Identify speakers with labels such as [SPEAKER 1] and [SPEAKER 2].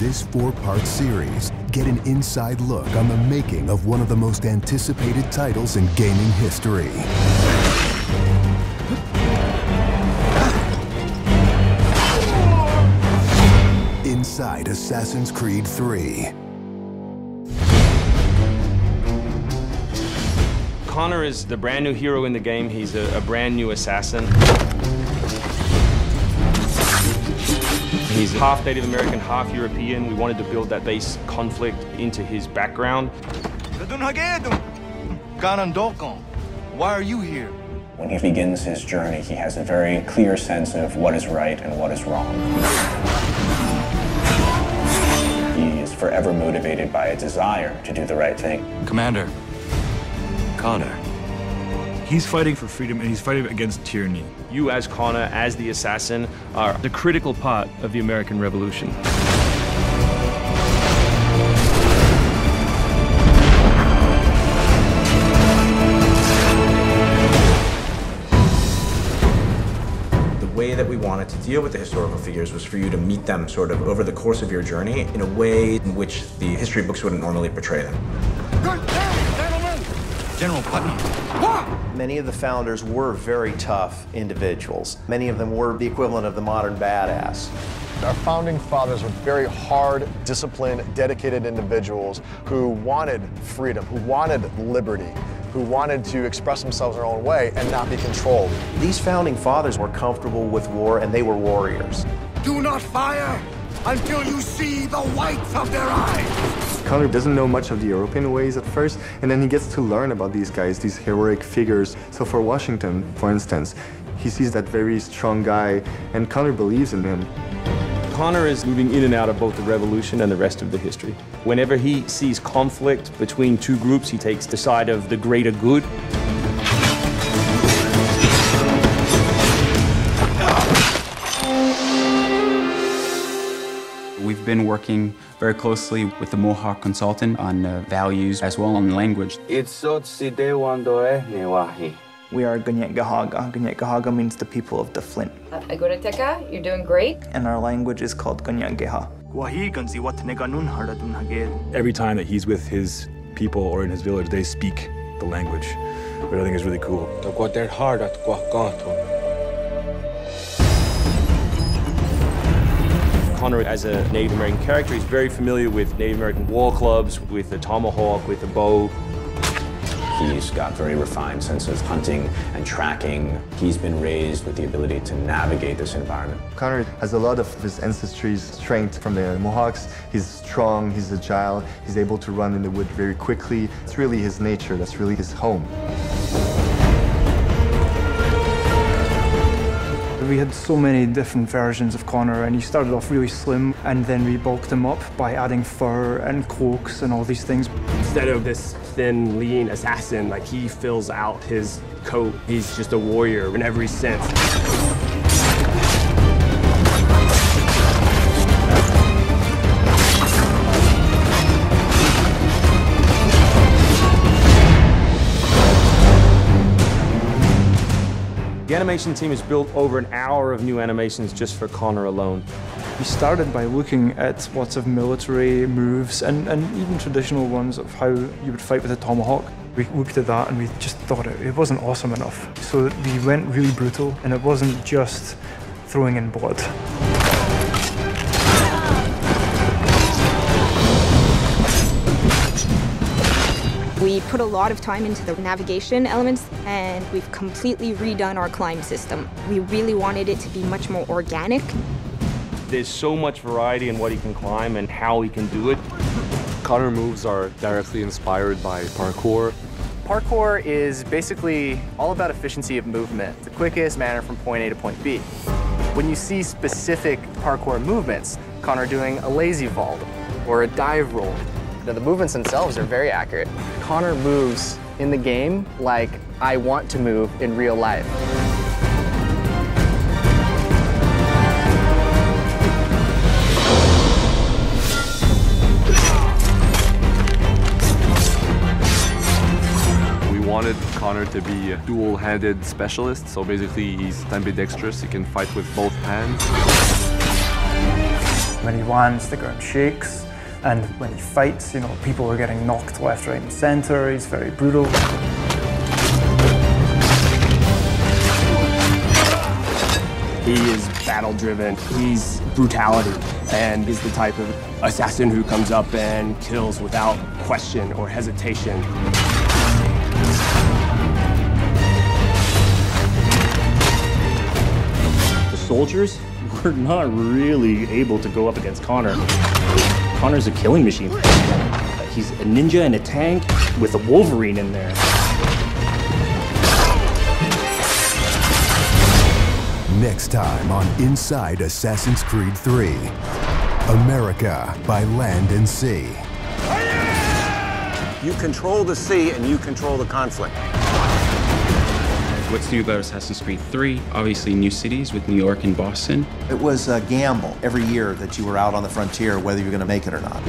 [SPEAKER 1] this 4-part series, get an inside look on the making of one of the most anticipated titles in gaming history. Inside Assassin's Creed 3.
[SPEAKER 2] Connor is the brand new hero in the game. He's a brand new assassin. He's half Native American, half European. We wanted to build that base conflict into his background.
[SPEAKER 3] Why are you here?
[SPEAKER 4] When he begins his journey, he has a very clear sense of what is right and what is wrong. He is forever motivated by a desire to do the right thing.
[SPEAKER 3] Commander,
[SPEAKER 5] Connor. He's fighting for freedom and he's fighting against tyranny.
[SPEAKER 2] You as Connor, as the assassin, are
[SPEAKER 5] The critical part of the American Revolution.
[SPEAKER 6] The way that we wanted to deal with the historical figures was for you to meet them sort of over the course of your journey in a way in which the history books wouldn't normally portray them.
[SPEAKER 3] General Putney.
[SPEAKER 7] Many of the founders were very tough individuals. Many of them were the equivalent of the modern badass.
[SPEAKER 8] Our founding fathers were very hard, disciplined, dedicated individuals who wanted freedom, who wanted liberty, who wanted to express themselves their own way and not be controlled.
[SPEAKER 7] These founding fathers were comfortable with war, and they were warriors.
[SPEAKER 3] Do not fire until you see the whites of their eyes.
[SPEAKER 9] Connor doesn't know much of the European ways at first, and then he gets to learn about these guys, these heroic figures. So for Washington, for instance, he sees that very strong guy, and Connor believes in him.
[SPEAKER 2] Connor is moving in and out of both the revolution and the rest of the history. Whenever he sees conflict between two groups, he takes the side of the greater good.
[SPEAKER 10] We've been working very closely with the Mohawk consultant on values as well on language.
[SPEAKER 11] We are Gunyet Gahaga. Gunyet Gahaga means the people of the Flint.
[SPEAKER 12] Agorateka, you're doing great.
[SPEAKER 11] And our language is called Gunyet Geha.
[SPEAKER 5] Every time that he's with his people or in his village, they speak the language, which I think is really cool.
[SPEAKER 2] Connor, as a Native American character, is very familiar with Native American war clubs, with the tomahawk, with the bow.
[SPEAKER 4] He's got very refined sense of hunting and tracking. He's been raised with the ability to navigate this environment.
[SPEAKER 9] Connor has a lot of his ancestry's strength from the Mohawks. He's strong, he's agile, he's able to run in the wood very quickly. It's really his nature, that's really his home.
[SPEAKER 11] We had so many different versions of Connor, and he started off really slim, and then we bulked him up by adding fur and cloaks and all these things.
[SPEAKER 13] Instead of this thin, lean assassin, like he fills out his coat. He's just a warrior in every sense.
[SPEAKER 2] The animation team has built over an hour of new animations just for Connor alone.
[SPEAKER 11] We started by looking at lots of military moves and even traditional ones of how you would fight with a tomahawk. We looked at that and we just thought it wasn't awesome enough. So we went really brutal, and it wasn't just throwing in blood.
[SPEAKER 12] We put a lot of time into the navigation elements, and we've completely redone our climb system. We really wanted it to be much more organic.
[SPEAKER 2] There's so much variety in what he can climb and how he can do it.
[SPEAKER 14] Connor moves are directly inspired by parkour.
[SPEAKER 15] Parkour is basically all about efficiency of movement, the quickest manner from point A to point B. When you see specific parkour movements, Connor doing a lazy vault or a dive roll, the movements themselves are very accurate. Connor moves in the game like I want to move in real life.
[SPEAKER 14] We wanted Connor to be a dual-handed specialist, so basically he's ambidextrous, he can fight with both hands.
[SPEAKER 11] When he lands, the ground shakes. And when he fights, people are getting knocked left, right, and center. He's very brutal.
[SPEAKER 13] He is battle-driven. He's brutality, and is the type of assassin who comes up and kills without question or hesitation.
[SPEAKER 16] The soldiers were not really able to go up against Connor. Connor's a killing machine. He's a ninja in a tank with a Wolverine in there.
[SPEAKER 1] Next time on Inside Assassin's Creed 3, America by Land and Sea.
[SPEAKER 17] You control the sea and you control the conflict.
[SPEAKER 10] What's new about Assassin's Creed 3? Obviously new cities with New York and Boston.
[SPEAKER 7] It was a gamble every year that you were out on the frontier, whether you're going to make it or not.